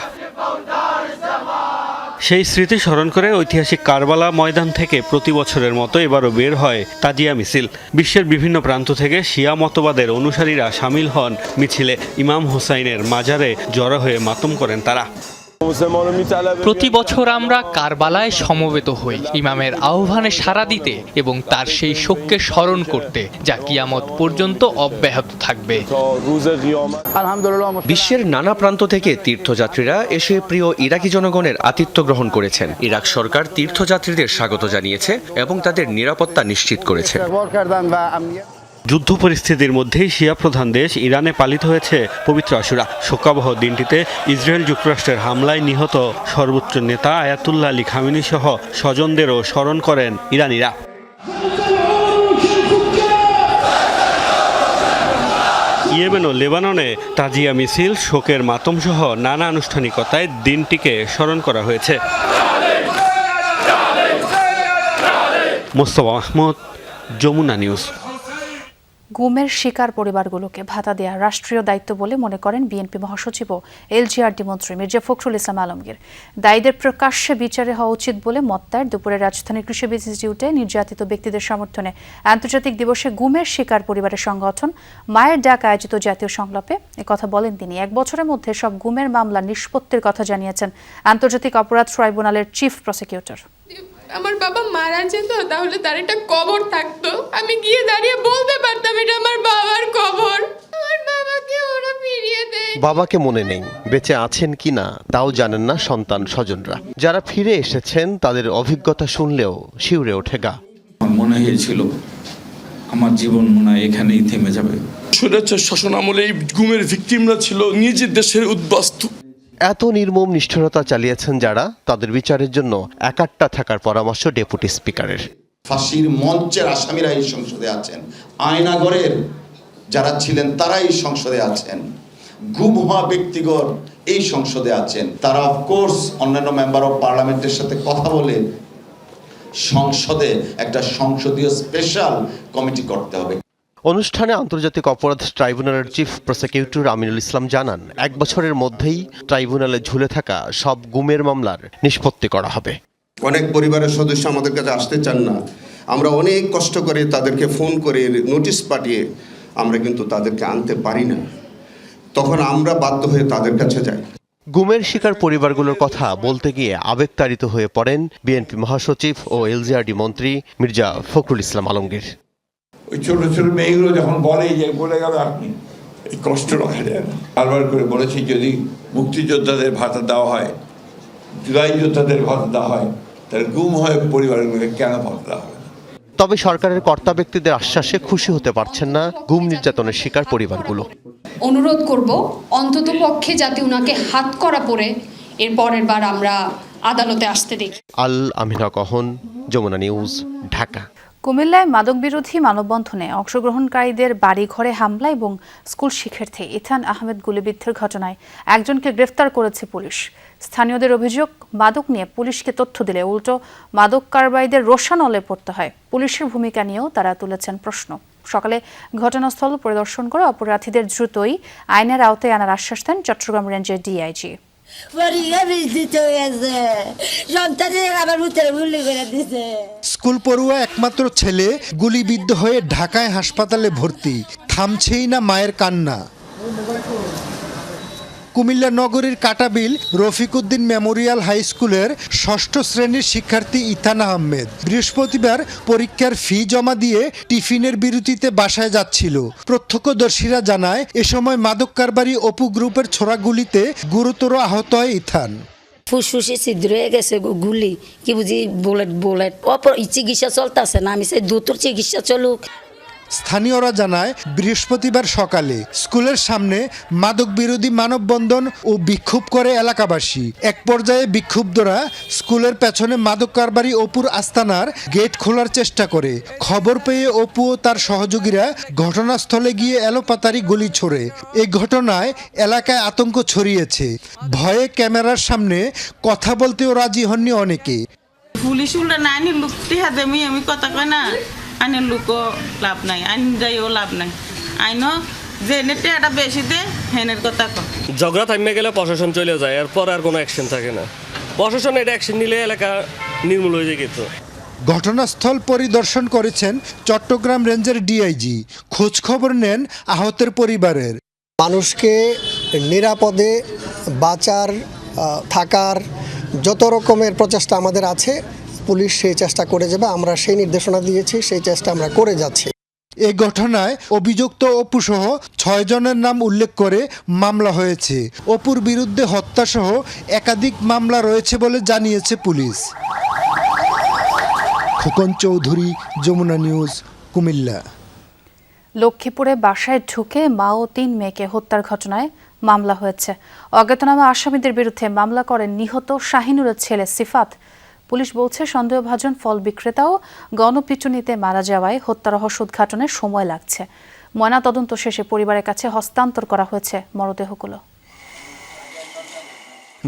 সেই স্মৃতি স্মরণ করে ঐতিহাসিক কারবালা ময়দান থেকে প্রতি বছরের মতো এবারও বের হয় তাজিয়া মিছিল। বিশ্বের বিভিন্ন প্রান্ত থেকে শিয়া মতবাদের অনুসারীরা সামিল হন মিছিলে। ইমাম হোসাইনের মাজারে জড়ো হয়ে মাতম করেন তারা। প্রতি বছর আমরা কারবালায় সমবেত হই ইমামের আহ্বানে সাড়া দিতে এবং তার সেই শোককে স্মরণ করতে, যা কিয়ামত পর্যন্ত অব্যাহত থাকবে। বিশ্বের নানা প্রান্ত থেকে তীর্থযাত্রীরা এসে প্রিয় ইরাকি জনগণের আতিথ্য গ্রহণ করেছেন। ইরাক সরকার তীর্থযাত্রীদের স্বাগত জানিয়েছে এবং তাদের নিরাপত্তা নিশ্চিত করেছে। যুদ্ধ পরিস্থিতির মধ্যেই শিয়া প্রধান দেশ ইরানে পালিত হয়েছে পবিত্র আশুরা। শোকাবহ দিনটিতে ইসরায়েল যুক্তরাষ্ট্রের হামলায় নিহত সর্বোচ্চ নেতা আয়াতুল্লাহ আলী খামেনি সহ স্বজনদেরও স্মরণ করেন ইরানিরা। ইয়েমেন ও লেবাননে তাজিয়া মিছিল, শোকের মাতম সহ নানা আনুষ্ঠানিকতায় দিনটিকে স্মরণ করা হয়েছে। মোস্তফা মাহমুদ, যমুনা নিউজ। গুমের শিকার পরিবারগুলোকে ভাতা দেয়া রাষ্ট্রীয় দায়িত্ব বলে মনে করেন বিএনপি মহাসচিব ও এলজিআরডি মন্ত্রী মির্জা ফখরুল ইসলাম আলমগীর। দায়ীদের প্রকাশ্যে বিচারে হওয়া উচিত বলে মত দেন দুপুরে রাজধানীর কৃষি ইনস্টিটিউটে নির্যাতিত ব্যক্তিদের সমর্থনে আন্তর্জাতিক দিবসে গুমের শিকার পরিবারের সংগঠন মায়ের ডাক আয়োজিত জাতীয় সংলাপে একথা বলেন তিনি। 1 বছরের মধ্যে সব গুমের মামলা নিষ্পত্তির কথা জানিয়েছেন আন্তর্জাতিক অপরাধ ট্রাইব্যুনালের চিফ প্রসিকিউটর। আমার বাবা মারা যেত, তাহলে তার একটা কবর থাকতো, আমি গিয়ে দাঁড়িয়ে বলতে পারতাম এটা আমার বাবার কবর। আমার বাবাকে ওরা ফিরিয়ে দেয়। বাবাকে মনে নেই, বেঁচে আছেন কিনা তাও জানেন না সন্তান স্বজনরা। যারা ফিরে এসেছেন তাদের অভিজ্ঞতা শুনলেও শিউরে ওঠে গা। মনে হয়েছিল আমার জীবন মনে হয় এখানেই থেমে যাবে। স্বৈরাচার শাসন আমলে এই গুমের ভিকটিমরা ছিল নিজের দেশের উদ্বাস্তু। এত নির্মম নিষ্ঠুরতা চালিয়েছেন যারা, তাদের বিচারের জন্য একাট্টা থাকার পরামর্শ ডেপুটি স্পিকারের। ফাঁসির মঞ্চের আসামিরা এই সংসদে আছেন, আয়নাগরের যারা ছিলেন তারা এই সংসদে আছেন, গুম হওয়া ব্যক্তিগণ এই সংসদে আছেন। তারা অফকোর্স অন্যান্য মেম্বার অফ পার্লামেন্টের সাথে কথা বলে সংসদে একটা সংসদীয় স্পেশাল কমিটি করতে হবে। অনুষ্ঠানে আন্তর্জাতিক অপরাধ ট্রাইব্যুনালের চিফ প্রসিকিউটর আমিনুল ইসলাম জানান, 1 বছরের মধ্যেই ট্রাইব্যুনালে ঝুলে থাকা সব গুমের মামলার নিষ্পত্তি করা হবে। অনেক পরিবারের সদস্য আমাদের কাছে আসতে চান না, আমরা অনেক কষ্ট করে তাদেরকে ফোন করে নোটিশ পাঠিয়ে আমরা কিন্তু তাদেরকে আনতে পারি না, তখন আমরা বাধ্য হয়ে তাদের কাছে যাই। গুমের শিকার পরিবারগুলোর কথা বলতে গিয়ে আবেগতাড়িত হয়ে পড়েন বিএনপি মহাসচিব ও এলজিআরডি মন্ত্রী মির্জা ফখরুল ইসলাম আলমগীর। ওই ছোট ছোট মেয়েগুলো যখন বলে যে বলে গেল আপনি এই কষ্ট রাখা যায় না, বারবার করে বলেছি যদি মুক্তিযোদ্ধাদের ভাতা দেওয়া হয়, জুলাই যোদ্ধাদের ভাতা দেওয়া হয়, তাহলে গুম হয়ে পরিবারগুলোকে কেন ভাতা দেওয়া হবে? তবে সরকারের কর্তা ব্যক্তিদের আশ্বাসে খুশি হতে পারছেন না গুম নির্যাতনের শিকার পরিবারগুলো। অনুরোধ করব অন্তত পক্ষে যাতে উনাকে হাত করা পড়ে এর পরের বার আমরা আদালতে আসতে দেখি। আল আমিনা কহন, যমুনা নিউজ, ঢাকা। কুমিল্লায় মাদক বিরোধী মানববন্ধনে অংশগ্রহণকারীদের বাড়িঘরে হামলা এবং স্কুল শিক্ষার্থী ইথান আহমেদ গুলিবিদ্ধের ঘটনায় একজনকে গ্রেফতার করেছে পুলিশ। স্থানীয়দের অভিযোগ, মাদক নিয়ে পুলিশকে তথ্য দিলে উল্টো মাদক কারবারিদের রোষানলে পড়তে হয়। পুলিশের ভূমিকা নিয়েও তারা তুলেছেন প্রশ্ন। সকালে ঘটনাস্থল পরিদর্শন করে অপরাধীদের দ্রুতই আইনের আওতায় আনার আশ্বাস দেন চট্টগ্রাম রেঞ্জের ডিআইজি। স্কুল পড়ুয়া একমাত্র ছেলে গুলিবিদ্ধ হয়ে ঢাকায় হাসপাতালে ভর্তি, থামছেই না মায়ের কান্না। কুমিল্লা নগরীর কাটাবিল রফিকুদ্দিন মেমোরিয়াল হাই স্কুলের 6ষ্ঠ শ্রেণীর শিক্ষার্থী ইথান আহমেদ বৃহস্পতিবার পরীক্ষার ফি জমা দিয়ে টিফিনের বিরতিতে বাসায় যাচ্ছিল। প্রত্যক্ষদর্শীরা জানায়, এ সময় মাদক কারবারি অপু গ্রুপের ছোড়া গুলিতে গুরুতর আহত হয় ইথান। ফুসফুসে ছিদ্র হয়ে গেছে, গুলি কি বুঝি বুলেট চিকিৎসা চলতেছে না, আমি চাই দ্রুত চিকিৎসা চলুক। স্থানীয়রা জানায়, বৃহস্পতিবার সকালে স্কুলের সামনে মাদক বিরোধী মানববন্ধন ও বিক্ষোভ করে এলাকাবাসী। এক পর্যায়ে বিক্ষুব্ধরা স্কুলের পেছনে মাদক কারবারি অপুর আস্তানার গেট খোলার চেষ্টা করে। খবর পেয়ে অপু ও তার সহযোগীরা ঘটনাস্থলে গিয়ে এলোপাতাড়ি গুলি ছোড়ে। এই ঘটনায় এলাকায় আতঙ্ক ছড়িয়েছে। ভয়ে ক্যামেরার সামনে কথা বলতেও রাজি হননি অনেকে। পুলিশ উল্টা না আইনের লোক টিহা দেমি আমি কথা কয় না, আইনের লোকও লাভ নাই, আইন যাইও লাভ নাই। আইনও যে নেটেটা বেশি দে হেনের কথা কয়। ঝগড়া থামে গেলে প্রশাসন চলে যায়, এরপর আর কোনো অ্যাকশন থাকে না। প্রশাসন এটা অ্যাকশন নিলে এলাকা নির্মূল হয়ে যায়। কিন্তু ঘটনাস্থল পরিদর্শন করেছেন চট্টগ্রাম রেঞ্জের ডিআইজি। খোঁজ খবর নেন আহতের পরিবারের। মানুষকে নিরাপদে বাঁচার থাকার যত রকমের প্রচেষ্টা আমাদের আছে, পুলিশ সেই চেষ্টা করে যাবে। আমরা সেই নির্দেশনা দিয়েছি, সেই চেষ্টা আমরা করে যাচ্ছি। এই ঘটনায় অভিযুক্ত অপু সহ 6 জনের নাম উল্লেখ করে মামলা হয়েছে। অপুর বিরুদ্ধে হত্যাসহ একাধিক মামলা রয়েছে বলে জানিয়েছে পুলিশ। খোকন চৌধুরী, যমুনা নিউজ, কুমিল্লা। লক্ষ্মীপুরে বাসায় ঢুকে মা ও 3 মেয়েকে হত্যার ঘটনায় মামলা হয়েছে। অজ্ঞাতনামা আসামিদের বিরুদ্ধে মামলা করেন নিহত শাহিনুরের ছেলে সিফাত। পুলিশ বলছে, সন্দেহভাজন ফল বিক্রেতাও গণপিটুনিতে মারা যাওয়ায় হত্যা রহস্য উদ্ঘাটনের সময় লাগছে। ময়নাতদন্ত শেষে পরিবারের কাছে হস্তান্তর করা হয়েছে মরদেহগুলো।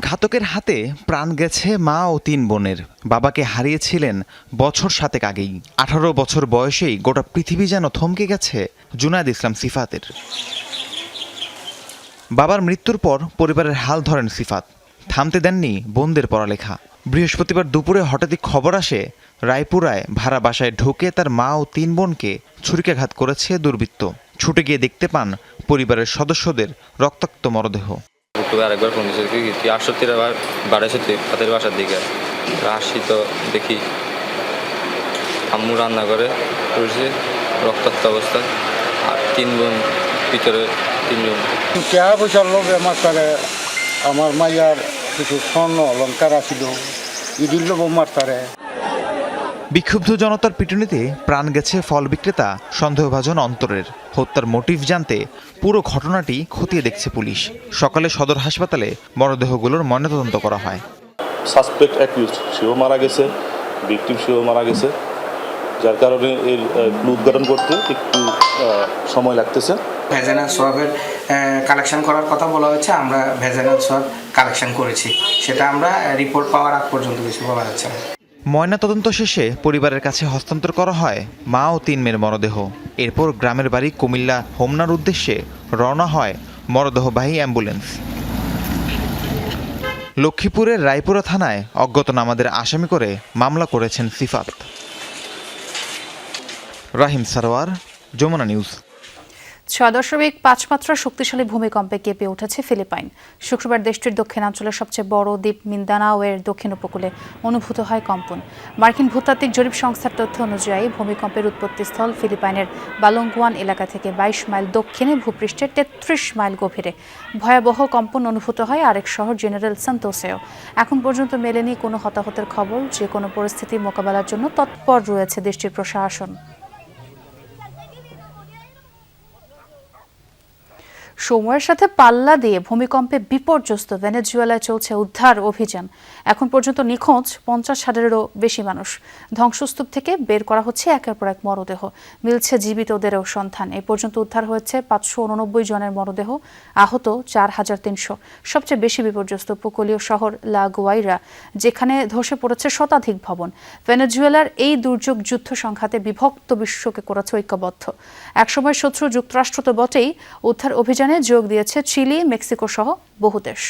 ঘাতকের হাতে প্রাণ গেছে মা ও 3 বোনের। বাবাকে হারিয়েছিলেন বছর 7 আগেই। 18 বছর বয়সেই গোটা পৃথিবী যেন থমকে গেছে জুনায়েদ ইসলাম সিফাতের। বাবার মৃত্যুর পর পরিবারের হাল ধরেন সিফাত। থামতে দেননি বোনদের পড়ালেখা। বৃহস্পতিবার দুপুরে হঠাৎই খবর আসে, রায়পুরায় ভাড়া বাসায় ঢুকে তার মা ও 3 বোনকে ছুরিকাঘাত করেছে দুর্বৃত্ত। ছুটে গিয়ে দেখতে পান পরিবারের সদস্যদের রক্তাক্ত মরদেহ। আরেকবার ফোন দিয়েছে, আসতে আবার বাড়াইছে তাদের বাসার দিকে আসি, তো দেখি আম্মু রান্না করে রয়েছে রক্তাক্ত অবস্থায়, আর 3 বোন ভিতরে 3 জন। আমার মাইয়ার কিছু স্বর্ণ অলঙ্কার আছিল, ইদিল মারতারে। বিক্ষুব্ধ জনতার পিটুনিতে প্রাণ গেছে ফল বিক্রেতা সন্দেহভাজন অন্তরের। হত্যার মোটিভ জানতে পুরো ঘটনাটি খতিয়ে দেখছে পুলিশ। সকালে সদর হাসপাতালে মরদেহগুলোর ময়নাতদন্ত করা হয়। সাসপেক্ট অ্যাকিউজড সেও মারা গেছে, ভিকটিম সেও মারা গেছে। যার কারণে এর উদ্ঘাটন করতে একটু সময় লাগতেছে। ভেজাইনাল সোয়াবের কালেকশন করার কথা বলা হয়েছে, আমরা ভেজাইনাল সোয়াব কালেকশন করেছি, সেটা আমরা রিপোর্ট পাওয়ার আগ পর্যন্ত কিছু বলা যাচ্ছে না। ময়নাতদন্ত শেষে পরিবারের কাছে হস্তান্তর করা হয় মা ও 3 মেয়ের মরদেহ। এরপর গ্রামের বাড়ি কুমিল্লা হোমনার উদ্দেশ্যে রওনা হয় মরদেহবাহী অ্যাম্বুলেন্স। লক্ষ্মীপুরের রায়পুরা থানায় অজ্ঞাতনামাদের আসামি করে মামলা করেছেন সিফাত। রাহিম সারোয়ার, যমুনা নিউজ। 6.5 মাত্রা শক্তিশালী ভূমিকম্পে কেঁপে উঠেছে ফিলিপাইন। শুক্রবার দেশটির দক্ষিণাঞ্চলের সবচেয়ে বড় দ্বীপ মিন্দানাওয়ের দক্ষিণ উপকূলে অনুভূত হয় কম্পন। মার্কিন ভূতাত্ত্বিক জরিপ সংস্থার তথ্য অনুযায়ী ভূমিকম্পের উৎপত্তিস্থল ফিলিপাইনের বালুঙ্গুয়ান এলাকা থেকে 22 মাইল দক্ষিণে ভূপৃষ্ঠের 33 মাইল গভীরে। ভয়াবহ কম্পন অনুভূত হয় আরেক শহর জেনারেল সান্তোসেও। এখন পর্যন্ত মেলেনি কোনো হতাহতের খবর। যে কোনো পরিস্থিতি মোকাবেলার জন্য তৎপর রয়েছে দেশটির প্রশাসন। সময়ের সাথে পাল্লা দিয়ে ভূমিকম্পে বিপর্যস্ত ভেনেজুয়েলায় চলছে উদ্ধার অভিযান। এখন পর্যন্ত নিখোঁজ 50,000-এরও বেশি মানুষ। ধ্বংসস্তূপ থেকে বের করা হচ্ছে একের পর এক মরদেহ, মিলছে জীবিতদেরও সন্ধান। এ পর্যন্ত উদ্ধার হয়েছে 589 জনের মরদেহ, আহত 4,300। সবচেয়ে বেশি বিপর্যস্ত উপকূলীয় শহর লা গুয়াইরা, যেখানে ধসে পড়েছে শতাধিক ভবন। ভেনেজুয়েলার এই দুর্যোগ যুদ্ধ সংঘাতে বিভক্ত বিশ্বকে করেছে ঐক্যবদ্ধ। একসময় শত্রু যুক্তরাষ্ট্র তো বটেই, উদ্ধার অভিযানে যোগ দিয়েছে চিলি, মেক্সিকো সহ বহু দেশ।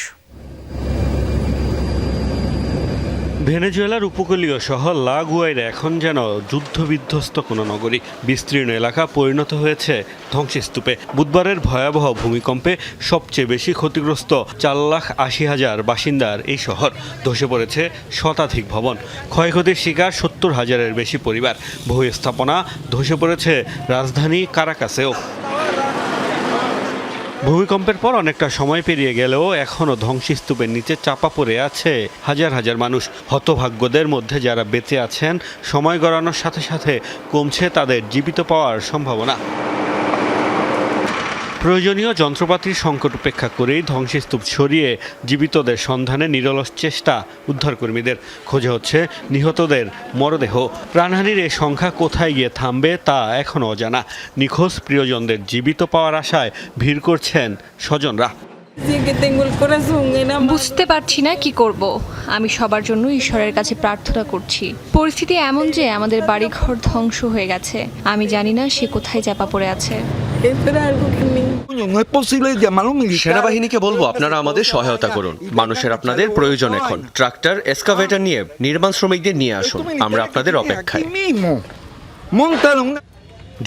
ভেনেজুয়েলার উপকূলীয় শহর লা গুয়াইরা এখন যেন যুদ্ধবিধ্বস্ত কোনো নগরী। বিস্তীর্ণ এলাকা পরিণত হয়েছে ধ্বংসস্তূপে। বুধবারের ভয়াবহ ভূমিকম্পে সবচেয়ে বেশি ক্ষতিগ্রস্ত 4,80,000 বাসিন্দার এই শহর। ধসে পড়েছে শতাধিক ভবন, ক্ষয়ক্ষতির শিকার 70,000-এর বেশি পরিবার। বহু স্থাপনা ধসে পড়েছে রাজধানী কারাকাসেও। ভূমিকম্পের পর অনেকটা সময় পেরিয়ে গেলেও এখনও ধ্বংসস্তূপের নিচে চাপা পড়ে আছে হাজার হাজার মানুষ। হতভাগ্যদের মধ্যে যারা বেঁচে আছেন, সময় গড়ানোর সাথে সাথে কমছে তাদের জীবিত পাওয়ার সম্ভাবনা। প্রয়োজনীয় যন্ত্রপাতির সংকট উপেক্ষা করেই ধ্বংসস্তূপ সরিয়ে জীবিতদের সন্ধানে নিরলস চেষ্টা উদ্ধারকর্মীদের। খোঁজা হচ্ছে নিহতদের মরদেহ। প্রাণহানির এই সংখ্যা কোথায় গিয়ে থামবে তা এখনও অজানা। নিখোঁজ প্রিয়জনদের জীবিত পাওয়ার আশায় ভিড় করছেন স্বজনরা। বুঝতে পারছি না কি করব। আমি সবার জন্য ঈশ্বরের কাছে প্রার্থনা করছি। পরিস্থিতি এমন যে আমাদের বাড়িঘর ধ্বংস হয়ে গেছে। আমি জানি না সে কোথায় চাপা পড়ে আছে। সেনাবাহিনীকে বলবো আপনারা আমাদের সহায়তা করুন। মানুষের আপনাদের প্রয়োজন এখন। ট্রাক্টর, এক্সকাভেটর নিয়ে নির্মাণ শ্রমিকদের নিয়ে আসুন। আমরা আপনাদের অপেক্ষায়।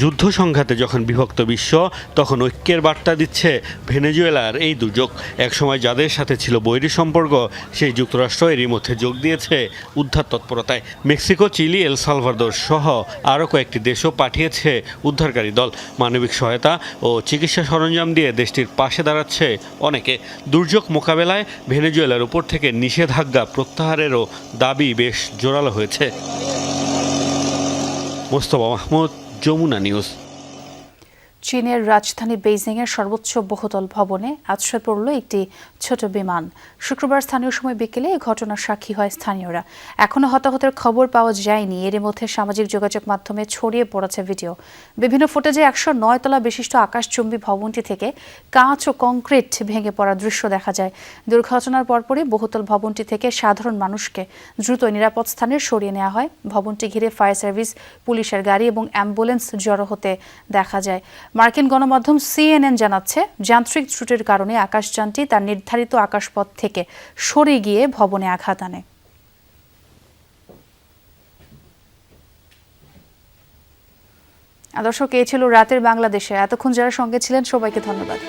যুদ্ধ সংঘাতে যখন বিভক্ত বিশ্ব, তখন ঐক্যের বার্তা দিচ্ছে ভেনেজুয়েলার এই দুর্যোগ। একসময় যাদের সাথে ছিল বৈরী সম্পর্ক, সেই যুক্তরাষ্ট্র এরই মধ্যে যোগ দিয়েছে উদ্ধার তৎপরতায়। মেক্সিকো, চিলি, এল সালভাদোর সহ আরও কয়েকটি দেশও পাঠিয়েছে উদ্ধারকারী দল। মানবিক সহায়তা ও চিকিৎসা সরঞ্জাম দিয়ে দেশটির পাশে দাঁড়াচ্ছে অনেকে। দুর্যোগ মোকাবেলায় ভেনেজুয়েলার উপর থেকে নিষেধাজ্ঞা প্রত্যাহারেরও দাবি বেশ জোরালো হয়েছে। মোস্তফা মাহমুদ, যমুনা নিউজ। চীনের রাজধানী বেইজিংয়ের সর্বোচ্চ বহুতল ভবনে আশ্রয় পড়ল একটি ছোট বিমান। শুক্রবার স্থানীয় সময় বিকেলে এই ঘটনার সাক্ষী হয় স্থানীয়রা। এখনও হতাহতের খবর পাওয়া যায়নি। এর মধ্যে সামাজিক যোগাযোগ মাধ্যমে ছড়িয়ে পড়েছে ভিডিও। বিভিন্ন ফুটেজে 109 তলা বিশিষ্ট আকাশচুম্বী ভবনটি থেকে কাঁচ ও কংক্রিট ভেঙে পড়ার দৃশ্য দেখা যায়। দুর্ঘটনার পরপরই বহুতল ভবনটি থেকে সাধারণ মানুষকে দ্রুত নিরাপদ স্থানে সরিয়ে নেওয়া হয়। ভবনটি ঘিরে ফায়ার সার্ভিস, পুলিশের গাড়ি এবং অ্যাম্বুলেন্স জড়ো হতে দেখা যায়। মার্কিন গণমাধ্যম CNN জানাচ্ছে, যান্ত্রিক ত্রুটির কারণে আকাশযানটি তার নির্ধারিত আকাশপথ থেকে সরে গিয়ে ভবনে আঘাত আনে। দর্শক, এই ছিল রাতের বাংলাদেশে। এতক্ষণ যারা সঙ্গে ছিলেন সবাইকে ধন্যবাদ।